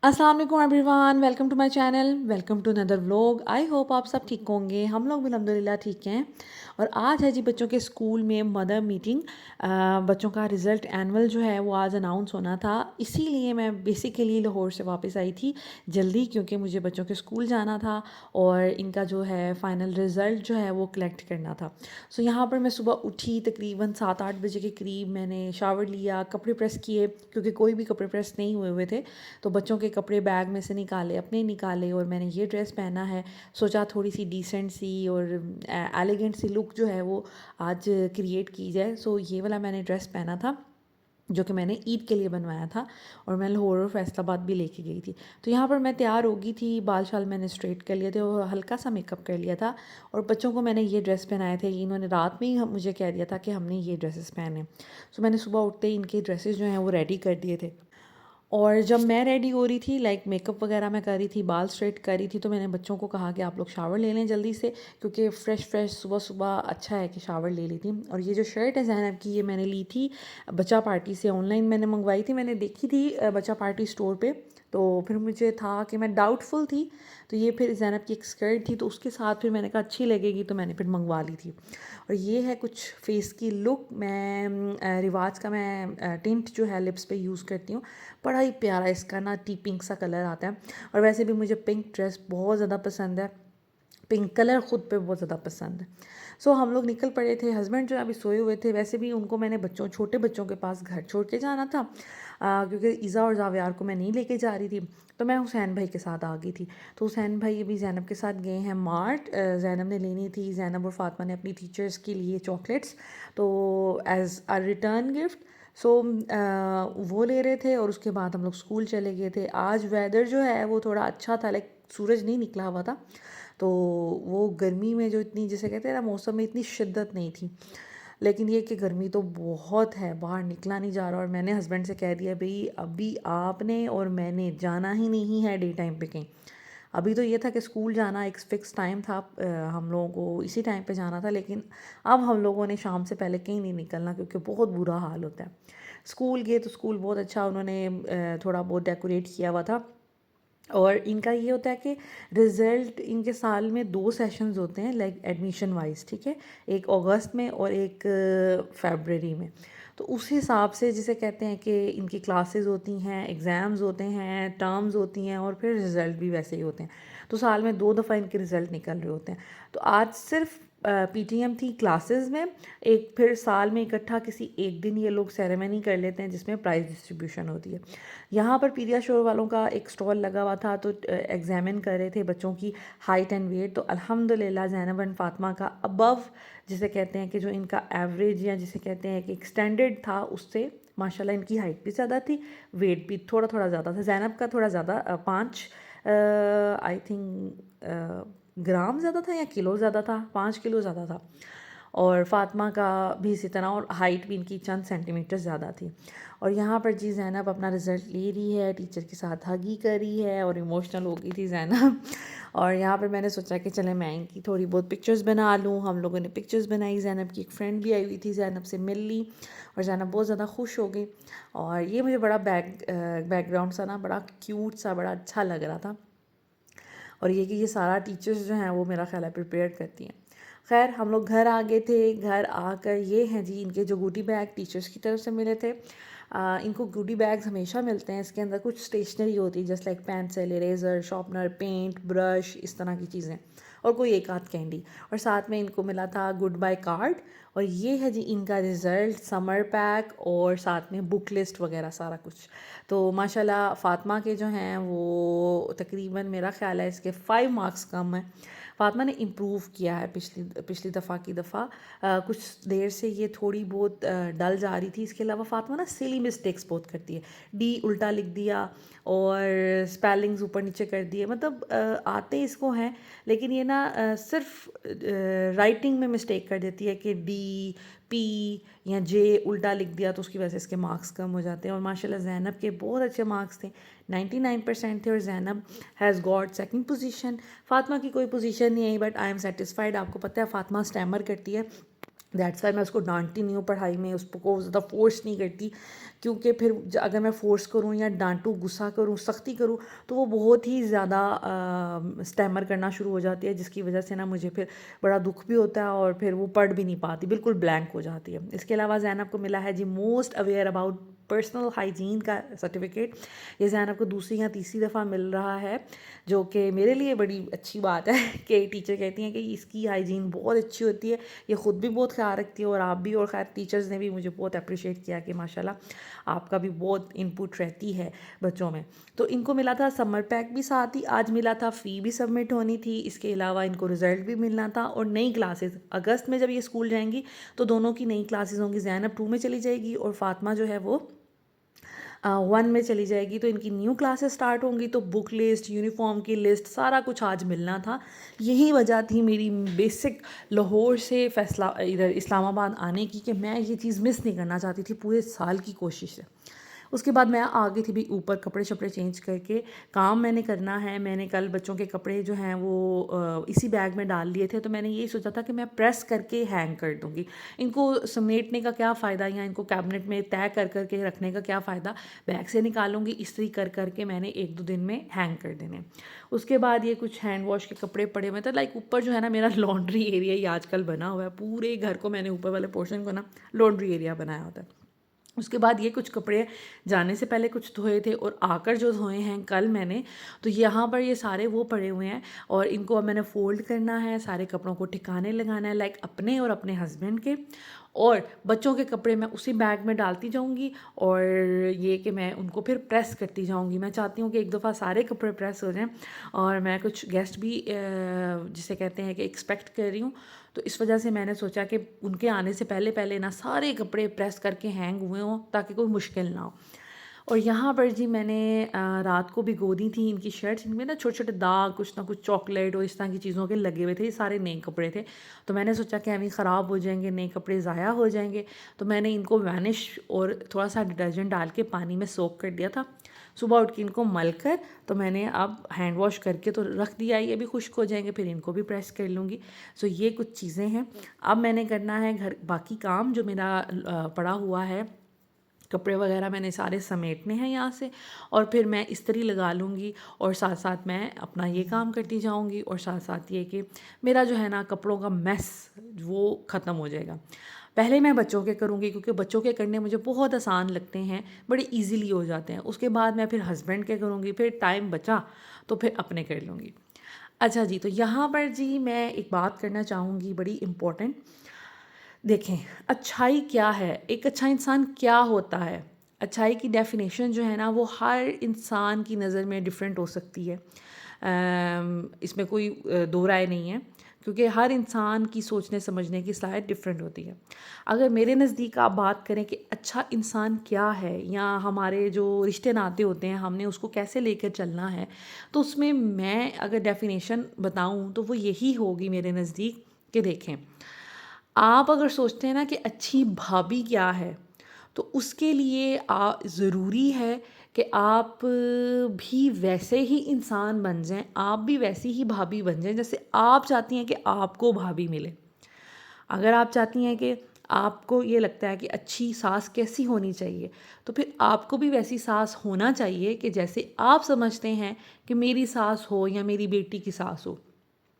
अस्सलाम वालेकुम everyone, welcome to my channel, welcome to another vlog. I hope आप सब ठीक होंगे। हम लोग भी अल्हम्दुलिल्लाह ठीक हैं। और आज है जी बच्चों के स्कूल में मदर मीटिंग। बच्चों का रिज़ल्ट एनुअल जो है वो आज अनाउंस होना था, इसीलिए मैं बेसिकली लाहौर से वापस आई थी जल्दी, क्योंकि मुझे बच्चों के स्कूल जाना था और इनका जो है फ़ाइनल रिज़ल्ट जो है वो कलेक्ट करना था। सो यहाँ पर मैं सुबह उठी तकरीबन 7-8 बजे के करीब। मैंने शावर लिया, कपड़े प्रेस किए क्योंकि कोई भी कपड़े प्रेस नहीं हुए थे, तो बच्चों के कपड़े बैग में से निकाले, अपने निकाले, और मैंने ये ड्रेस पहना है। सोचा थोड़ी सी डिसेंट सी और एलिगेंट सी लुक जो है वो आज क्रिएट की जाए। सो ये वाला मैंने ड्रेस पहना था जो कि मैंने ईद के लिए बनवाया था, और मैं लाहौर और फैसलाबाद भी लेके गई थी। तो यहाँ पर मैं तैयार हो गई थी, बाल शाल मैंने स्ट्रेट कर लिए थे और हल्का सा मेकअप कर लिया था। और बच्चों को मैंने ये ड्रेस पहनाए थे। इन्होंने रात में ही मुझे कह दिया था कि हमने ये ड्रेसेस पहने। सो मैंने सुबह उठते ही इनके ड्रेसेस जो हैं वो रेडी कर दिए थे। और जब मैं रेडी हो रही थी, लाइक मेकअप वगैरह मैं कर रही थी, बाल स्ट्रेट कर रही थी, तो मैंने बच्चों को कहा कि आप लोग शावर ले लें जल्दी से, क्योंकि फ़्रेश फ़्रेश सुबह सुबह अच्छा है कि शावर ले ली थी। और ये जो शर्ट है ज़ैनब की, ये मैंने ली थी बच्चा पार्टी से, ऑनलाइन मैंने मंगवाई थी। मैंने देखी थी बच्चा पार्टी स्टोर पे, तो फिर मुझे था कि मैं डाउटफुल थी, तो ये फिर ज़ैनब की एक स्कर्ट थी, तो उसके साथ फिर मैंने कहा अच्छी लगेगी, तो मैंने फिर मंगवा ली थी। और ये है कुछ फेस की लुक। मैं रिवाज का मैं टिंट जो है लिप्स पे यूज़ करती हूँ। बड़ा ही प्यारा इसका ना टी पिंक सा कलर आता है। और वैसे भी मुझे पिंक ड्रेस बहुत ज़्यादा पसंद है, पिंक कलर ख़ुद पे बहुत ज़्यादा पसंद है। सो हम लोग निकल पड़े थे। हस्बैंड जो अभी सोए हुए थे, वैसे भी उनको मैंने छोटे बच्चों के पास घर छोड़ के जाना था, क्योंकि ईज़ा और जावियार को मैं नहीं लेके जा रही थी, तो मैं हुसैन भाई के साथ आ गई थी। तो हुसैन भाई अभी ज़ैनब के साथ गए हैं मार्ट। ज़ैनब ने लेनी थी, ज़ैनब और फातिमा ने अपनी टीचर्स के लिए चॉकलेट्स, तो एज़ अ रिटर्न गिफ्ट। सो वो ले रहे थे, और उसके बाद हम लोग स्कूल चले गए थे। आज वेदर जो है वो थोड़ा अच्छा था, लाइक सूरज नहीं निकला हुआ था, तो वो गर्मी में जो इतनी, जैसे कहते हैं ना, मौसम में इतनी शिद्दत नहीं थी। लेकिन ये कि गर्मी तो बहुत है, बाहर निकला नहीं जा रहा। और मैंने हस्बैंड से कह दिया, भाई अभी आपने और मैंने जाना ही नहीं है डे टाइम पे कहीं। अभी तो ये था कि स्कूल जाना एक फ़िक्स टाइम था, हम लोगों को इसी टाइम पे जाना था, लेकिन अब हम लोगों ने शाम से पहले कहीं नहीं निकलना, क्योंकि बहुत बुरा हाल होता है। स्कूल गए तो स्कूल बहुत अच्छा, उन्होंने थोड़ा बहुत डेकोरेट किया हुआ था। और इनका ये होता है कि रिज़ल्ट इनके साल में 2 सेशंस होते हैं, लाइक एडमिशन वाइज, ठीक है, एक अगस्त में और एक फरवरी में। तो उस हिसाब से जिसे कहते हैं कि इनकी क्लासेस होती हैं, एग्ज़ाम्स होते हैं, टर्म्स होती हैं, और फिर रिज़ल्ट भी वैसे ही होते हैं। तो साल में 2 दफ़ा इनके रिज़ल्ट निकल रहे होते हैं। तो आज सिर्फ पीटीएम थी क्लासेस में, एक फिर साल में इकट्ठा किसी एक दिन ये लोग सेरेमनी कर लेते हैं जिसमें प्राइज़ डिस्ट्रीब्यूशन होती है। यहाँ पर पीडियाश्योर वालों का एक स्टॉल लगा हुआ था, तो एग्जामिन कर रहे थे बच्चों की हाइट एंड वेट। तो अल्हम्दुलिल्लाह ज़ैनब एंड फातिमा का अबव, जिसे कहते हैं कि जो इनका एवरेज या जिसे कहते हैं कि एक स्टैंडर्ड था, उससे माशाल्लाह इनकी हाइट भी ज़्यादा थी, वेट भी थोड़ा थोड़ा ज़्यादा था। ज़ैनब का थोड़ा ज़्यादा 5 आई थिंक ग्राम ज़्यादा था या किलो ज़्यादा था, 5 किलो ज़्यादा था। और फातिमा का भी इसी तरह, और हाइट भी इनकी चंद सेंटीमीटर ज़्यादा थी। और यहाँ पर जी ज़ैनब अपना रिज़ल्ट ले रही है, टीचर के साथ हगी कर रही है, और इमोशनल हो गई थी ज़ैनब। और यहाँ पर मैंने सोचा कि चले मैं इनकी थोड़ी बहुत पिक्चर्स बना लूँ। हम लोगों ने पिक्चर्स बनाई, ज़ैनब की एक फ्रेंड भी आई हुई थी, ज़ैनब से मिल ली, और ज़ैनब बहुत ज़्यादा खुश हो गई। और ये मुझे बड़ा बैकग्राउंड सा ना बड़ा क्यूट सा, बड़ा अच्छा लग रहा था। और ये कि ये सारा टीचर्स जो हैं वो मेरा ख्याल है प्रिपेयर करती हैं। खैर हम लोग घर आ गए थे। घर आकर ये हैं जी इनके जो गुडी बैग टीचर्स की तरफ से मिले थे। इनको गुडी बैग्स हमेशा मिलते हैं, इसके अंदर कुछ स्टेशनरी होती है, just like pencil, eraser, sharpener, paint, brush, इस तरह की चीज़ें, और कोई एक आध कैंडी। और साथ में इनको मिला था गुड बाय कार्ड। और ये है जी इनका रिज़ल्ट, समर पैक, और साथ में बुक लिस्ट वगैरह सारा कुछ। तो माशाल्लाह फ़ातिमा के जो हैं वो तकरीबन मेरा ख़्याल है इसके 5 मार्क्स कम हैं। फ़ातिमा ने इम्प्रूव किया है पिछली दफ़ा की कुछ देर से ये थोड़ी बहुत डल जा रही थी। इसके अलावा फ़ातिमा ना सिली मिस्टेक्स बहुत करती है, डी उल्टा लिख दिया और स्पेलिंग्स ऊपर नीचे कर दिए, मतलब आते इसको हैं, लेकिन ये ना सिर्फ राइटिंग में मिस्टेक कर देती है कि डी पी या जे उल्टा लिख दिया, तो उसकी वजह से इसके मार्क्स कम हो जाते हैं। और माशाल्लाह ज़ैनब के बहुत अच्छे मार्क्स थे, 99% थे, और Zainab has got second position. Fatima की कोई पोजीशन नहीं आई, बट आई एम सेटिस्फाइड। आपको पता है फ़ातिमा स्टैमर करती है, दैट्स वाई मैं उसको डांटती नहीं हूँ पढ़ाई में, उसको ज़्यादा फोर्स नहीं करती, क्योंकि फिर अगर मैं फ़ोर्स करूँ या डांटूँ, गुस्सा करूँ, सख्ती करूँ, तो वो बहुत ही ज़्यादा स्टैमर करना शुरू हो जाती है, जिसकी वजह से ना मुझे फिर बड़ा दुख भी होता है और फिर वो पढ़ भी नहीं पाती, बिल्कुल ब्लैंक हो जाती है। इसके अलावा ज़ैनब को मिला है जी most aware about personal hygiene का सर्टिफिकेट। ये ज़ैनब को दूसरी या तीसरी दफ़ा मिल रहा है, जो कि मेरे लिए बड़ी अच्छी बात है कि टीचर कहती हैं कि इसकी हाइजीन बहुत अच्छी होती है, ये ख़ुद भी बहुत ख्याल रखती है और आप भी, और खैर टीचर्स ने भी मुझे बहुत अप्रिशिएट किया कि माशाल्लाह आपका भी बहुत इनपुट रहती है बच्चों में। तो इनको मिला था समर पैक भी साथ ही, आज मिला था फ़ी भी सबमिट होनी थी, इसके अलावा इनको रिज़ल्ट भी मिलना था और नई क्लासेस अगस्त में जब ये स्कूल जाएंगी तो दोनों की नई क्लासेस होंगी। ज़ैनब 2 में चली जाएगी और फ़ातिमा जो है वो 1 में चली जाएगी। तो इनकी न्यू क्लासेस स्टार्ट होंगी, तो बुक लिस्ट, यूनिफॉर्म की लिस्ट, सारा कुछ आज मिलना था। यही वजह थी मेरी बेसिक लाहौर से फैसला इधर इस्लामाबाद आने की, कि मैं ये चीज़ मिस नहीं करना चाहती थी पूरे साल की कोशिश से। उसके बाद मैं आ गई थी भी ऊपर, कपड़े शपड़े चेंज करके काम मैंने करना है। मैंने कल बच्चों के कपड़े जो हैं वो इसी बैग में डाल लिए थे, तो मैंने यही सोचा था कि मैं प्रेस करके हैंग कर दूँगी। इनको समेटने का क्या फ़ायदा, या इनको कैबिनेट में तय कर करके रखने का क्या फ़ायदा, बैग से निकालूंगी, इस्त्री कर करके मैंने 1-2 दिन में हैंग कर देने। उसके बाद ये कुछ हैंड वॉश के कपड़े पड़े हुए थे, लाइक ऊपर जो है ना मेरा लॉन्ड्री एरिया ही आजकल बना हुआ है, पूरे घर को मैंने ऊपर वाले पोर्शन को ना लॉन्ड्री एरिया बनाया होता है। उसके बाद ये कुछ कपड़े जाने से पहले कुछ धोए थे और आकर जो धोए हैं कल मैंने, तो यहाँ पर ये सारे वो पड़े हुए हैं और इनको अब मैंने फ़ोल्ड करना है, सारे कपड़ों को ठिकाने लगाना है, लाइक अपने और अपने हस्बैंड के। और बच्चों के कपड़े मैं उसी बैग में डालती जाऊँगी और ये कि मैं उनको फिर प्रेस करती जाऊँगी। मैं चाहती हूँ कि एक दफ़ा सारे कपड़े प्रेस हो जाएँ, और मैं कुछ गेस्ट भी जिसे कहते हैं कि एक्सपेक्ट कर रही हूँ, तो इस वजह से मैंने सोचा कि उनके आने से पहले पहले ना सारे कपड़े प्रेस करके हैंग हुए हों, ताकि कोई मुश्किल ना हो। और यहाँ पर जी मैंने रात को भिगो दी थी इनकी शर्ट्स, इनमें ना छोटे छोटे दाग, कुछ ना कुछ चॉकलेट और इस तरह की चीज़ों के लगे हुए थे। ये सारे नए कपड़े थे, तो मैंने सोचा कि अभी ख़राब हो जाएंगे, नए कपड़े ज़ाया हो जाएंगे, तो मैंने इनको वैनिश और थोड़ा सा डिटर्जेंट डाल के पानी में सोक कर दिया था। सुबह उठ के इनको मल कर तो मैंने अब हैंड वॉश करके तो रख दिया, ये भी खुश्क हो जाएंगे, फिर इनको भी प्रेस कर लूँगी। सो ये कुछ चीज़ें हैं। अब मैंने करना है घर बाकी काम जो मेरा पड़ा हुआ है, कपड़े वगैरह मैंने सारे समेटने हैं यहाँ से, और फिर मैं इस्त्री लगा लूँगी और साथ साथ मैं अपना ये काम करती जाऊँगी, और साथ साथ ये कि मेरा जो है ना कपड़ों का मैस वो ख़त्म हो जाएगा। पहले मैं बच्चों के करूँगी, क्योंकि बच्चों के करने मुझे बहुत आसान लगते हैं, बड़े इजीली हो जाते हैं। उसके बाद मैं फिर हस्बैंड के करूँगी, फिर टाइम बचा तो फिर अपने कर लूँगी। अच्छा जी, तो यहाँ पर जी मैं एक बात करना चाहूँगी बड़ी इम्पोर्टेंट। देखें, अच्छाई क्या है, एक अच्छा इंसान क्या होता है। अच्छाई की डेफिनेशन जो है ना वो हर इंसान की नज़र में डिफरेंट हो सकती है। इसमें कोई दो राय नहीं है, क्योंकि हर इंसान की सोचने समझने की सलाहियत डिफरेंट होती है। अगर मेरे नज़दीक आप बात करें कि अच्छा इंसान क्या है, या हमारे जो रिश्ते नाते होते हैं हमने उसको कैसे लेकर चलना है, तो उसमें मैं अगर डेफिनेशन बताऊं तो वो यही होगी मेरे नज़दीक कि देखें, आप अगर सोचते हैं ना कि अच्छी भाभी क्या है, तो उसके लिए ज़रूरी है कि आप भी वैसे ही इंसान बन जाएं, आप भी वैसी ही भाभी बन जाएं जैसे आप चाहती हैं कि आपको भाभी मिले। अगर आप चाहती हैं कि आपको ये लगता है कि अच्छी सास कैसी होनी चाहिए, तो फिर आपको भी वैसी सास होना चाहिए कि जैसे आप समझते हैं कि मेरी सास हो या मेरी बेटी की सास हो।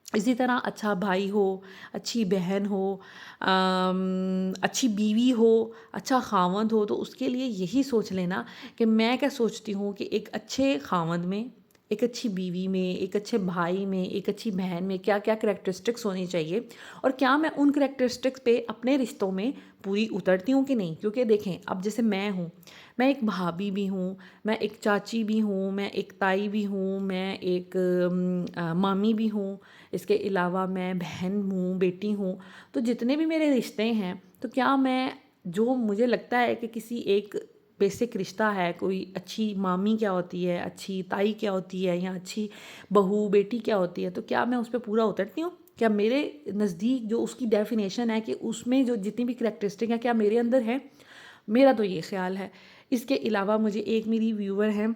इसी तरह अच्छा भाई हो, अच्छी बहन हो, अच्छी बीवी हो, अच्छा खावंद हो, तो उसके लिए यही सोच लेना कि मैं क्या सोचती हूँ कि एक अच्छे खावंद में, एक अच्छी बीवी में, एक अच्छे भाई में, एक अच्छी बहन में क्या क्या करैक्टरिस्टिक्स होनी चाहिए, और क्या मैं उन करैक्टरिस्टिक्स पे अपने रिश्तों में पूरी उतरती हूँ कि नहीं। क्योंकि देखें, अब जैसे मैं हूँ, मैं एक भाभी भी हूँ, मैं एक चाची भी हूँ, मैं एक ताई भी हूँ, मैं एक मामी भी हूँ, इसके अलावा मैं बहन हूँ, बेटी हूँ। तो जितने भी मेरे रिश्ते हैं, तो क्या मैं, जो मुझे लगता है कि किसी एक बेसिक रिश्ता है, कोई अच्छी मामी क्या होती है, अच्छी ताई क्या होती है, या अच्छी बहू बेटी क्या होती है, तो क्या मैं उस पर पूरा उतरती हूँ? क्या मेरे नज़दीक जो उसकी डेफिनेशन है कि उसमें जो जितनी भी करैक्टरिस्टिक है क्या मेरे अंदर है? मेरा तो ये ख्याल है। इसके अलावा मुझे एक मेरी व्यूअर हैं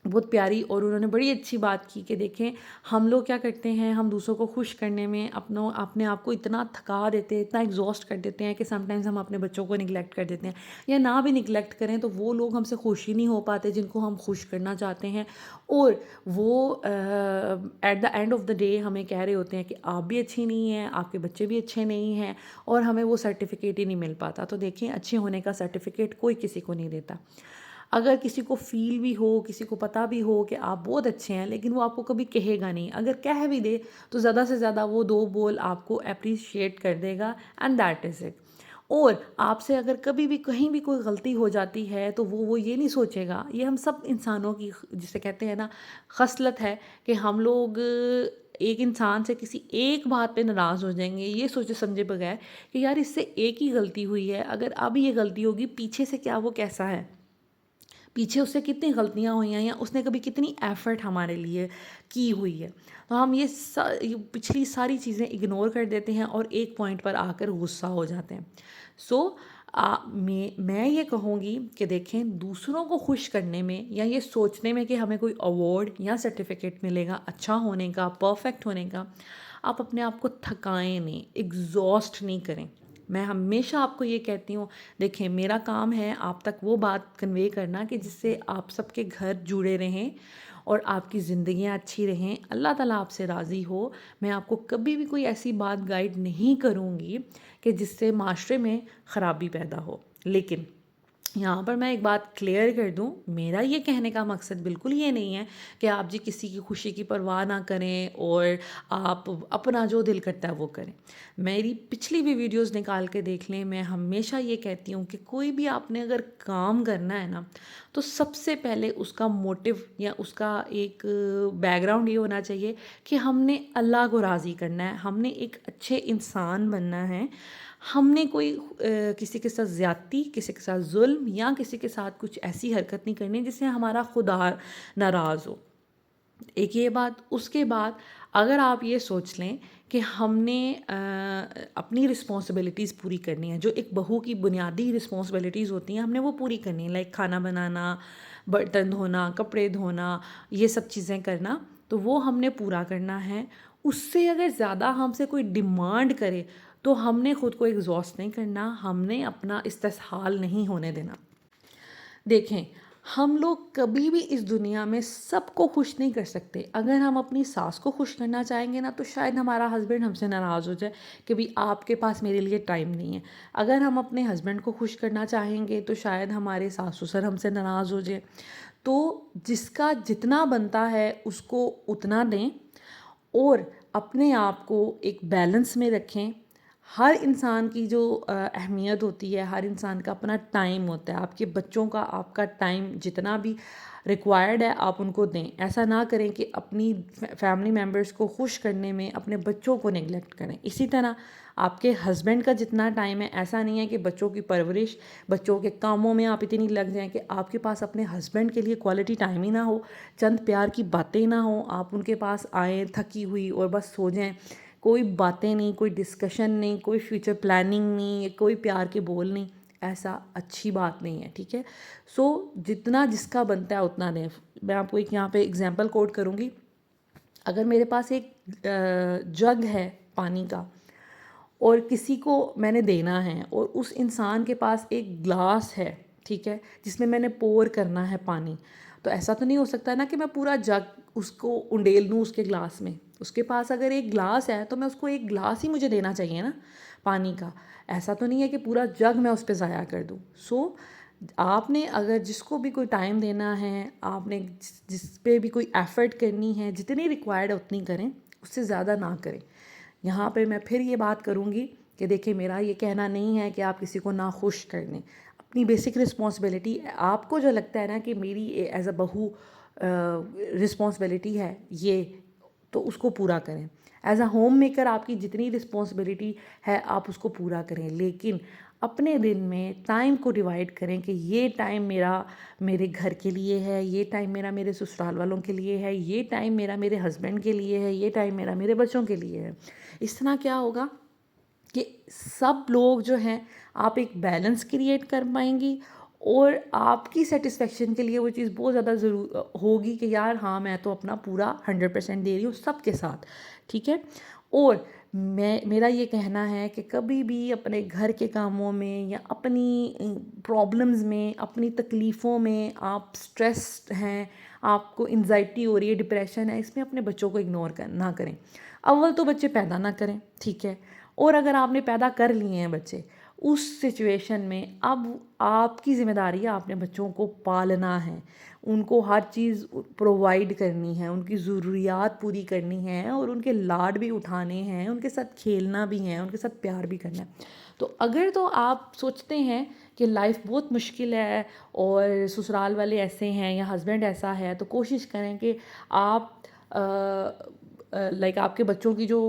बहुत प्यारी, और उन्होंने बड़ी अच्छी बात की कि देखें हम लोग क्या करते हैं, हम दूसरों को खुश करने में अपने आप को इतना थका देते हैं, इतना एग्जॉस्ट कर देते हैं कि समटाइम्स हम अपने बच्चों को निगलेक्ट कर देते हैं, या ना भी निगलेक्ट करें तो वो लोग हमसे खुश ही नहीं हो पाते जिनको हम खुश करना चाहते हैं, और वो at the end of the day हमें कह रहे होते हैं कि आप भी अच्छी नहीं हैं, आपके बच्चे भी अच्छे नहीं हैं, और हमें वो सर्टिफिकेट ही नहीं मिल पाता। तो देखें, अच्छे होने का सर्टिफिकेट कोई किसी को नहीं देता। अगर किसी को फ़ील भी हो, किसी को पता भी हो कि आप बहुत अच्छे हैं, लेकिन वो आपको कभी कहेगा नहीं। अगर कह भी दे तो ज़्यादा से ज़्यादा वो 2 बोल आपको अप्रिशिएट कर देगा, एंड दैट इज़ इट। और आपसे अगर कभी भी कहीं भी कोई गलती हो जाती है तो वो ये नहीं सोचेगा। ये हम सब इंसानों की जिसे कहते हैं ना खसलत है कि हम लोग एक इंसान से किसी एक बात पे नाराज़ हो जाएंगे, ये सोचे समझे बगैर कि यार इससे एक ही गलती हुई है, अगर अब ये गलती होगी पीछे से क्या वो कैसा है, पीछे उससे कितनी गलतियाँ हुई हैं, या उसने कभी कितनी एफ़र्ट हमारे लिए की हुई है। तो हम ये पिछली सारी चीज़ें इग्नोर कर देते हैं और एक पॉइंट पर आकर गुस्सा हो जाते हैं। सो मैं ये कहूँगी कि देखें, दूसरों को खुश करने में या ये सोचने में कि हमें कोई अवार्ड या सर्टिफिकेट मिलेगा अच्छा होने का, परफेक्ट होने का, आप अपने आप को थकाएं नहीं, एग्जॉस्ट नहीं करें। मैं हमेशा आपको ये कहती हूँ, देखें मेरा काम है आप तक वो बात कन्वे करना कि जिससे आप सबके घर जुड़े रहें और आपकी ज़िंदगियाँ अच्छी रहें, अल्लाह ताला आपसे राज़ी हो। मैं आपको कभी भी कोई ऐसी बात गाइड नहीं करूँगी कि जिससे माशरे में ख़राबी पैदा हो। लेकिन यहाँ पर मैं एक बात क्लियर कर दूँ, मेरा ये कहने का मकसद बिल्कुल ये नहीं है कि आप जी किसी की खुशी की परवाह ना करें और आप अपना जो दिल करता है वो करें। मेरी पिछली भी वीडियोस निकाल के देख लें, मैं हमेशा ये कहती हूँ कि कोई भी आपने अगर काम करना है ना, तो सबसे पहले उसका मोटिव या उसका एक बैकग्राउंड ये होना चाहिए कि हमने अल्लाह को राज़ी करना है, हमने एक अच्छे इंसान बनना है, हमने कोई किसी के साथ ज़्यादती, किसी के साथ जुल्म या किसी के साथ कुछ ऐसी हरकत नहीं करनी जिससे हमारा खुदा नाराज़ हो। एक ये बात। उसके बाद अगर आप ये सोच लें कि हमने अपनी रिस्पॉन्सिबिलिटीज़ पूरी करनी है, जो एक बहू की बुनियादी रिस्पॉन्सिबिलिटीज़ होती हैं हमने वो पूरी करनी है, लाइक खाना बनाना, बर्तन धोना, कपड़े धोना, ये सब चीज़ें करना, तो वो हमने पूरा करना है। उससे अगर ज़्यादा हमसे कोई डिमांड करे तो हमने ख़ुद को एग्जॉस्ट नहीं करना, हमने अपना इस्तेसाल नहीं होने देना। देखें, हम लोग कभी भी इस दुनिया में सबको खुश नहीं कर सकते। अगर हम अपनी सास को खुश करना चाहेंगे ना, तो शायद हमारा हस्बैंड हमसे नाराज़ हो जाए कि भाई आपके पास मेरे लिए टाइम नहीं है। अगर हम अपने हस्बैंड को खुश करना चाहेंगे तो शायद हमारे सास ससुर हमसे नाराज़ हो जाए। तो जिसका जितना बनता है उसको उतना दें और अपने आप को एक बैलेंस में रखें। हर इंसान की जो अहमियत होती है, हर इंसान का अपना टाइम होता है। आपके बच्चों का आपका टाइम जितना भी रिक्वायर्ड है आप उनको दें। ऐसा ना करें कि अपनी फैमिली मेम्बर्स को खुश करने में अपने बच्चों को नेगलेक्ट करें। इसी तरह आपके हस्बैंड का जितना टाइम है, ऐसा नहीं है कि बच्चों की परवरिश, बच्चों के कामों में आप इतनी लग जाएं कि आपके पास अपने हस्बैंड के लिए क्वालिटी टाइम ही ना हो, चंद प्यार की बातें ना हो, आप उनके पास आएँ थकी हुई और बस सो जाएँ। कोई बातें नहीं, कोई डिस्कशन नहीं, कोई फ्यूचर प्लानिंग नहीं, कोई प्यार के बोल नहीं। ऐसा अच्छी बात नहीं है, ठीक है। सो जितना जिसका बनता है उतना दें। मैं आपको एक यहाँ पे एग्जांपल कोट करूँगी। अगर मेरे पास एक जग है पानी का और किसी को मैंने देना है और उस इंसान के पास एक ग्लास है, ठीक है, जिसमें मैंने पोर करना है पानी, तो ऐसा तो नहीं हो सकता ना कि मैं पूरा जग उसको उंडेल दूँ उसके ग्लास में। उसके पास अगर एक ग्लास है तो मैं उसको एक ग्लास ही मुझे देना चाहिए ना पानी का। ऐसा तो नहीं है कि पूरा जग मैं उस पर ज़ाया कर दूँ। सो आपने अगर जिसको भी कोई टाइम देना है, आपने जिस पे भी कोई एफ़र्ट करनी है, जितनी रिक्वायर्ड है उतनी करें, उससे ज़्यादा ना करें। यहाँ पे मैं फिर ये बात करूँगी कि देखिए, मेरा ये कहना नहीं है कि आप किसी को ना खुश कर दें। अपनी बेसिक रिस्पॉन्सिबिलिटी आपको जो लगता है ना कि मेरी एज अ बहू रिस्पॉन्सिबिलिटी है ये, तो उसको पूरा करें। एज अ होम मेकर आपकी जितनी रिस्पॉन्सिबिलिटी है आप उसको पूरा करें, लेकिन अपने दिन में टाइम को डिवाइड करें कि ये टाइम मेरा मेरे घर के लिए है, ये टाइम मेरा मेरे ससुराल वालों के लिए है, ये टाइम मेरा मेरे हस्बैंड के लिए है, ये टाइम मेरा मेरे बच्चों के लिए है। इस तरह क्या होगा कि सब लोग जो हैं, आप एक बैलेंस क्रिएट कर पाएंगी और आपकी सेटिस्फेक्शन के लिए वो चीज़ बहुत ज़्यादा ज़रूर होगी कि यार हाँ मैं तो अपना पूरा 100% दे रही हूँ सबके साथ, ठीक है। और मेरा ये कहना है कि कभी भी अपने घर के कामों में या अपनी प्रॉब्लम्स में, अपनी तकलीफ़ों में आप स्ट्रेस्ड हैं, आपको एंजाइटी हो रही है, डिप्रेशन है, इसमें अपने बच्चों को इग्नोर ना करें। अव्वल तो बच्चे पैदा ना करें, ठीक है। और अगर आपने पैदा कर लिए हैं बच्चे, उस सिचुएशन में अब आपकी ज़िम्मेदारी है, आपने बच्चों को पालना है, उनको हर चीज़ प्रोवाइड करनी है, उनकी ज़रूरियात पूरी करनी है और उनके लाड भी उठाने हैं, उनके साथ खेलना भी है, उनके साथ प्यार भी करना है। तो अगर तो आप सोचते हैं कि लाइफ बहुत मुश्किल है और ससुराल वाले ऐसे हैं या हस्बैंड ऐसा है, तो कोशिश करें कि आप लाइक आपके बच्चों की जो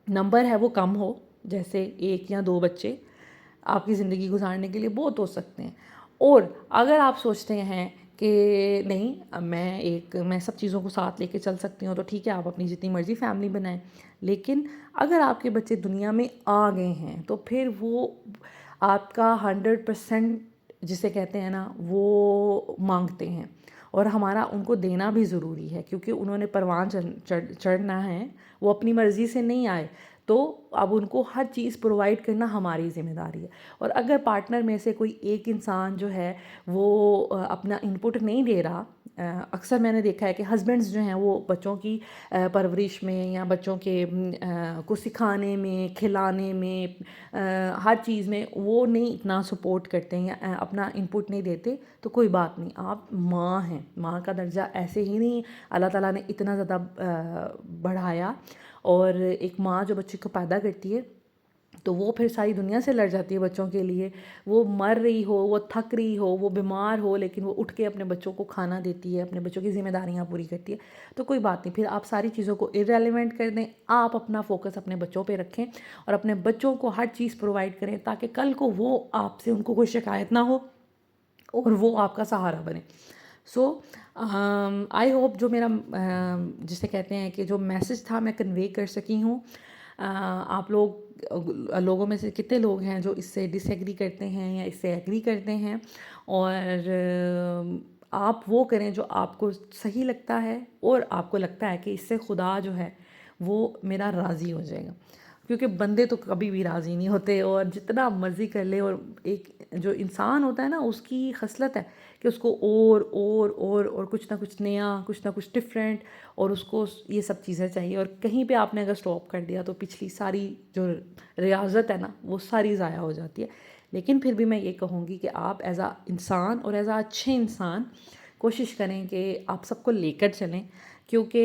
नंबर है वो कम हो, जैसे 1 या 2 बच्चे आपकी ज़िंदगी गुजारने के लिए बहुत हो सकते हैं। और अगर आप सोचते हैं कि नहीं मैं सब चीज़ों को साथ लेके चल सकती हूँ, तो ठीक है, आप अपनी जितनी मर्ज़ी फैमिली बनाएं। लेकिन अगर आपके बच्चे दुनिया में आ गए हैं तो फिर वो आपका 100% जिसे कहते हैं ना वो मांगते हैं, और हमारा उनको देना भी ज़रूरी है क्योंकि उन्होंने परवान चढ़ना है, वो अपनी मर्ज़ी से नहीं आए। तो अब उनको हर चीज़ प्रोवाइड करना हमारी ज़िम्मेदारी है। और अगर पार्टनर में से कोई एक इंसान जो है वो अपना इनपुट नहीं दे रहा, अक्सर मैंने देखा है कि हस्बैंड्स जो हैं वो बच्चों की परवरिश में या बच्चों के को सिखाने में, खिलाने में, हर चीज़ में वो नहीं इतना सपोर्ट करते हैं या अपना इनपुट नहीं देते, तो कोई बात नहीं, आप माँ हैं, माँ का दर्जा ऐसे ही नहीं अल्लाह ताला ने इतना ज़्यादा बढ़ाया। और एक माँ जो बच्चे को पैदा करती है तो वो फिर सारी दुनिया से लड़ जाती है बच्चों के लिए। वो मर रही हो, वो थक रही हो, वो बीमार हो, लेकिन वो उठ के अपने बच्चों को खाना देती है, अपने बच्चों की ज़िम्मेदारियाँ पूरी करती है। तो कोई बात नहीं, फिर आप सारी चीज़ों को इररिलेवेंट कर दें, आप अपना फोकस अपने बच्चों पे रखें और अपने बच्चों को हर चीज़ प्रोवाइड करें ताकि कल को वो आपसे उनको कोई शिकायत ना हो और वो आपका सहारा बने। सो आई होप जो मेरा जिसे कहते हैं कि जो मैसेज था मैं कन्वे कर सकी हूँ। आप लोगों में से कितने लोग हैं जो इससे डिसएग्री करते हैं या इससे एग्री करते हैं, और आप वो करें जो आपको सही लगता है और आपको लगता है कि इससे खुदा जो है वो मेरा राज़ी हो जाएगा। क्योंकि बंदे तो कभी भी राज़ी नहीं होते, और जितना मर्ज़ी कर ले, और एक जो इंसान होता है ना उसकी खसलत है कि उसको और कुछ ना कुछ नया, कुछ ना कुछ डिफरेंट, और उसको ये सब चीज़ें चाहिए। और कहीं पे आपने अगर स्टॉप कर दिया तो पिछली सारी जो रियाजत है ना वो सारी ज़ाया हो जाती है। लेकिन फिर भी मैं ये कहूँगी कि आप एज़ आ इंसान और एज़ आ अच्छे इंसान कोशिश करें कि आप सबको लेकर चलें, क्योंकि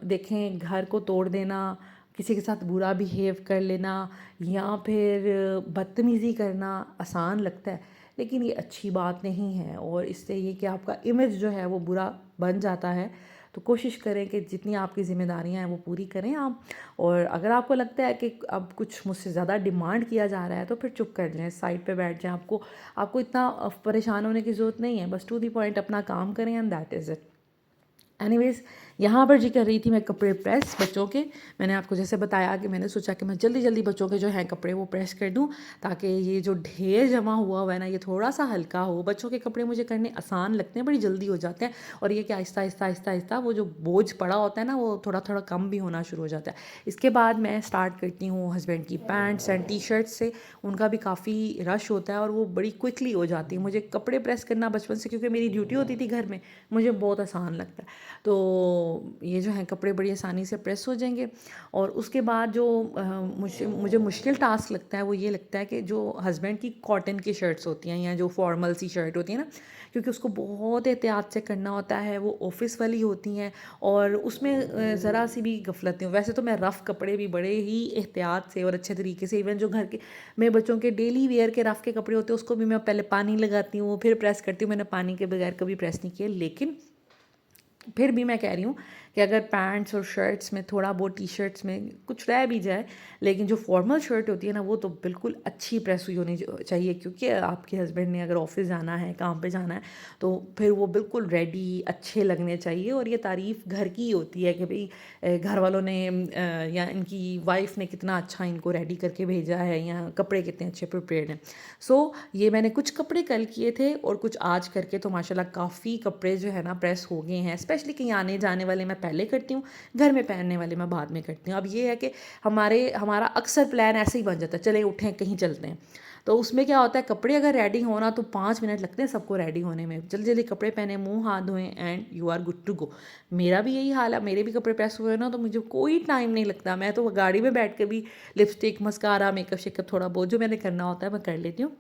देखें, घर को तोड़ देना, किसी के साथ बुरा बिहेव कर लेना या फिर बदतमीज़ी करना आसान लगता है, लेकिन ये अच्छी बात नहीं है, और इससे ये कि आपका इमेज जो है वो बुरा बन जाता है। तो कोशिश करें कि जितनी आपकी ज़िम्मेदारियां हैं वो पूरी करें आप। और अगर आपको लगता है कि अब कुछ मुझसे ज़्यादा डिमांड किया जा रहा है तो फिर चुप कर जाएं, साइड पे बैठ जाएं। आपको इतना परेशान होने की ज़रूरत नहीं है, बस टू दी पॉइंट अपना काम करें and that is it. Anyways, यहाँ पर जी कर रही थी मैं कपड़े प्रेस बच्चों के। मैंने आपको जैसे बताया कि मैंने सोचा कि मैं जल्दी जल्दी बच्चों के जो हैं कपड़े वो प्रेस कर दूँ, ताकि ये जो ढेर जमा हुआ है ना ये थोड़ा सा हल्का हो। बच्चों के कपड़े मुझे करने आसान लगते हैं, बड़ी जल्दी हो जाते हैं, और ये कि आहिस्ता आहिस्ता आहिस्ता आहिस्ता वो जो बोझ पड़ा होता है ना वो थोड़ा थोड़ा कम भी होना शुरू हो जाता है। इसके बाद मैं स्टार्ट करती हूँ हस्बैंड की पैंट्स एंड टी शर्ट्स से। उनका भी काफ़ी रश होता है और वो बड़ी क्विकली हो जाती है। मुझे कपड़े प्रेस करना बचपन से, क्योंकि मेरी ड्यूटी होती थी घर में, मुझे बहुत आसान लगता है। तो ये जो हैं कपड़े बड़ी आसानी से प्रेस हो जाएंगे। और उसके बाद जो मुझे मुश्किल टास्क लगता है वो ये लगता है कि जो हस्बैंड की कॉटन की शर्ट्स होती हैं या जो फॉर्मल सी शर्ट होती है ना, क्योंकि उसको बहुत एहतियात से करना होता है, वो ऑफिस वाली होती हैं और उसमें ज़रा सी भी गफलत नहीं हो। वैसे तो मैं रफ़ कपड़े भी बड़े ही एहतियात से और अच्छे तरीके से, इवन जो घर के मेरे बच्चों के डेली वेयर के रफ़ के कपड़े होते हैं उसको भी मैं पहले पानी लगाती हूँ फिर प्रेस करती हूँ। मैंने पानी के बगैर कभी प्रेस नहीं किया। लेकिन फिर भी मैं कह रही हूँ कि अगर पैंट्स और शर्ट्स में थोड़ा बहुत टी शर्ट्स में कुछ रह भी जाए, लेकिन जो फॉर्मल शर्ट होती है ना वो तो बिल्कुल अच्छी प्रेस हुई होनी चाहिए, क्योंकि आपके हस्बैंड ने अगर ऑफिस जाना है, काम पे जाना है, तो फिर वो बिल्कुल रेडी अच्छे लगने चाहिए। और ये तारीफ़ घर की होती है कि भाई घर वालों ने या इनकी वाइफ ने कितना अच्छा इनको रेडी करके भेजा है, या कपड़े कितने अच्छे प्रिपेयर्ड हैं। सो ये मैंने कुछ कपड़े कल किए थे और कुछ आज करके, तो माशाल्लाह काफ़ी कपड़े जो है ना प्रेस हो गए हैं। स्पेशली कहीं आने जाने वाले मैं पहले करती हूँ, घर में पहनने वाले मैं बाद में करती हूँ। अब ये है कि हमारा अक्सर प्लान ऐसे ही बन जाता है, चले उठें कहीं चलते हैं, तो उसमें क्या होता है कपड़े अगर रेडी होना तो 5 मिनट लगते हैं सबको रेडी होने में। जल्दी जल्दी कपड़े पहने, मुंह हाथ धोएं and you are good to go. मेरा भी यही हाल है, मेरे भी कपड़े प्रेस हुए ना तो मुझे कोई टाइम नहीं लगता। मैं तो गाड़ी में बैठ के भी लिपस्टिक, मस्कारा, मेकअप शेकअप थोड़ा बहुत जो मैंने करना होता है मैं कर लेती हूँ।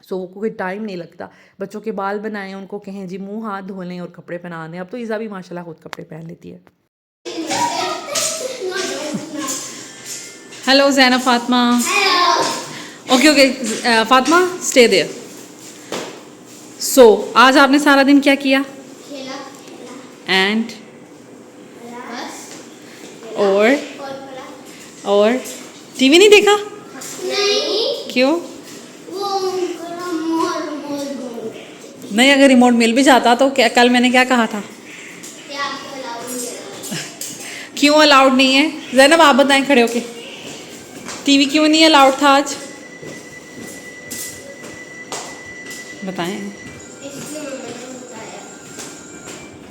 सो कोई टाइम नहीं लगता। बच्चों के बाल बनाएं, उनको कहें जी मुंह हाथ धो लें और कपड़े पहना दें। अब तो ईज़ा भी माशाल्लाह खुद कपड़े पहन लेती है। Hello Zainab Fatima. Okay okay Fatima stay there. So आज आपने सारा दिन क्या किया? एंड और टीवी नहीं देखा? नहीं। क्यों? वो नहीं, अगर रिमोट मिल भी जाता तो क्या, कल मैंने क्या कहा था? क्यों अलाउड नहीं है? ज़ैनब आप बताएं खड़े होके, टीवी क्यों नहीं अलाउड था आज? बताएं।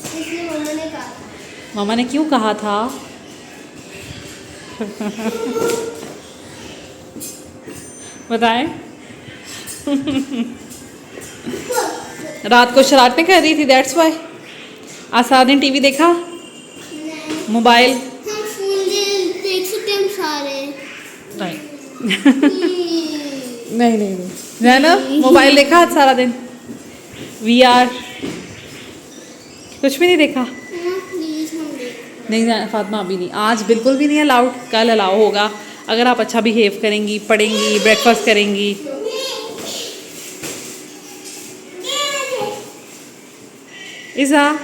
इसलिए उन्होंने कहा मामा ने क्यों कहा था? बताएं। रात को शरारतें कर रही थी, दैट्स वाई। आज सारा दिन टीवी देखा, मोबाइल? हम फोन देख सकते हैं सारे। नहीं नहीं नहीं नहीं ज़ैनब, मोबाइल देखा आज सारा दिन? VR कुछ भी नहीं देखा? प्लीज हम देख। नहीं फातिमा अभी नहीं, आज बिल्कुल भी नहीं अलाउड। कल अलाउ होगा अगर आप अच्छा बिहेव करेंगी, पढ़ेंगी, ब्रेकफास्ट करेंगी। इज़ा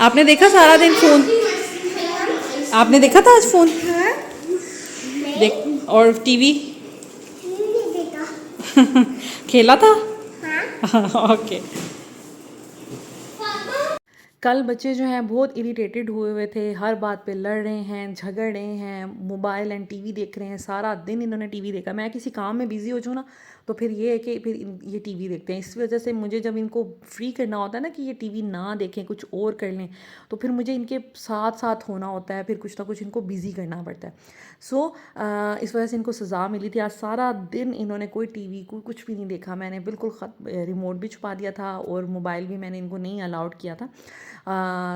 आपने देखा सारा दिन फ़ोन? आपने देखा था आज फ़ोन? देख और टीवी खेला था? ओके। कल बच्चे जो हैं बहुत इरिटेटेड हुए थे, हर बात पे लड़ रहे हैं, झगड़ रहे हैं, मोबाइल एंड टीवी देख रहे हैं। सारा दिन इन्होंने टीवी देखा। मैं किसी काम में बिज़ी हो जाऊँ ना तो फिर ये है कि फिर ये टीवी देखते हैं। इस वजह से मुझे जब इनको फ्री करना होता है ना कि ये टीवी ना देखें, कुछ और कर लें, तो फिर मुझे इनके साथ साथ होना होता है, फिर कुछ ना कुछ इनको बिज़ी करना पड़ता है। सो इस वजह से इनको सज़ा मिली थी। आज सारा दिन इन्होंने कोई टीवी कोई कुछ भी नहीं देखा। मैंने बिल्कुल रिमोट भी छुपा दिया था और मोबाइल भी मैंने इनको नहीं अलाउड किया था।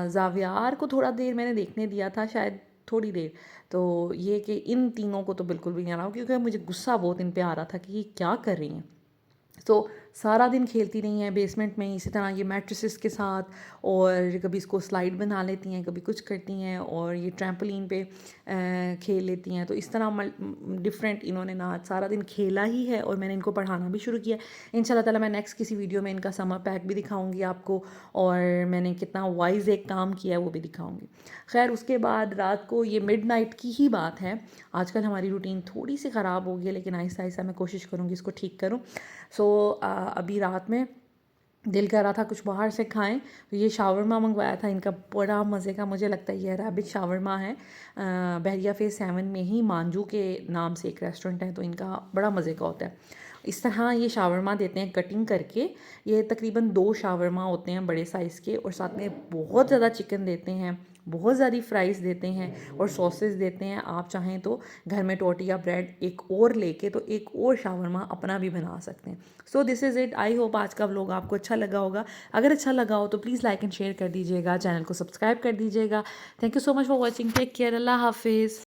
ज़ावियार को थोड़ा देर मैंने देखने दिया था, शायद थोड़ी देर। तो ये कि इन तीनों को तो बिल्कुल भी नहीं अलाउ, क्योंकि मुझे गुस्सा बहुत इन पे आ रहा था कि ये क्या कर रही हैं। तो सारा दिन खेलती रही हैं बेसमेंट में, इसी तरह ये मैट्रेसेस के साथ, और कभी इसको स्लाइड बना लेती हैं, कभी कुछ करती हैं, और ये ट्रैम्पोलिन पे खेल लेती हैं। तो इस तरह डिफरेंट इन्होंने ना सारा दिन खेला ही है। और मैंने इनको पढ़ाना भी शुरू किया। इंशाल्लाह ताला मैं नेक्स्ट किसी वीडियो में इनका समर पैक भी दिखाऊंगी आपको, और मैंने कितना वाइज एक काम किया है वो भी दिखाऊंगी। खैर उसके बाद रात को, ये मिडनाइट की ही बात है, आजकल हमारी रूटीन थोड़ी सी ख़राब हो गई है, लेकिन आहिस्ता आहिस्ता मैं कोशिश करूँगी इसको ठीक करूँ। सो अभी रात में दिल कर रहा था कुछ बाहर से खाएं, तो ये शावरमा मंगवाया था इनका, बड़ा मज़े का। मुझे लगता है ये रैबिट शावरमा है। बहरिया फेज़ 7 में ही मांजू के नाम से एक रेस्टोरेंट है, तो इनका बड़ा मज़े का होता है। इस तरह ये शावरमा देते हैं कटिंग करके। ये तकरीबन 2 शावरमा होते हैं बड़े साइज़ के, और साथ में बहुत ज़्यादा चिकन देते हैं, बहुत ज़्यादा फ्राइज़ देते हैं और सॉसेस देते हैं। आप चाहें तो घर में टोटिया ब्रेड एक और लेके तो एक और शावरमा अपना भी बना सकते हैं। So this is it. I hope आज का व्लॉग आपको अच्छा लगा होगा। अगर अच्छा लगा हो तो प्लीज़ लाइक एंड शेयर कर दीजिएगा, चैनल को सब्सक्राइब कर दीजिएगा। Thank you so much for watching. Take care. अल्लाह हाफिज़।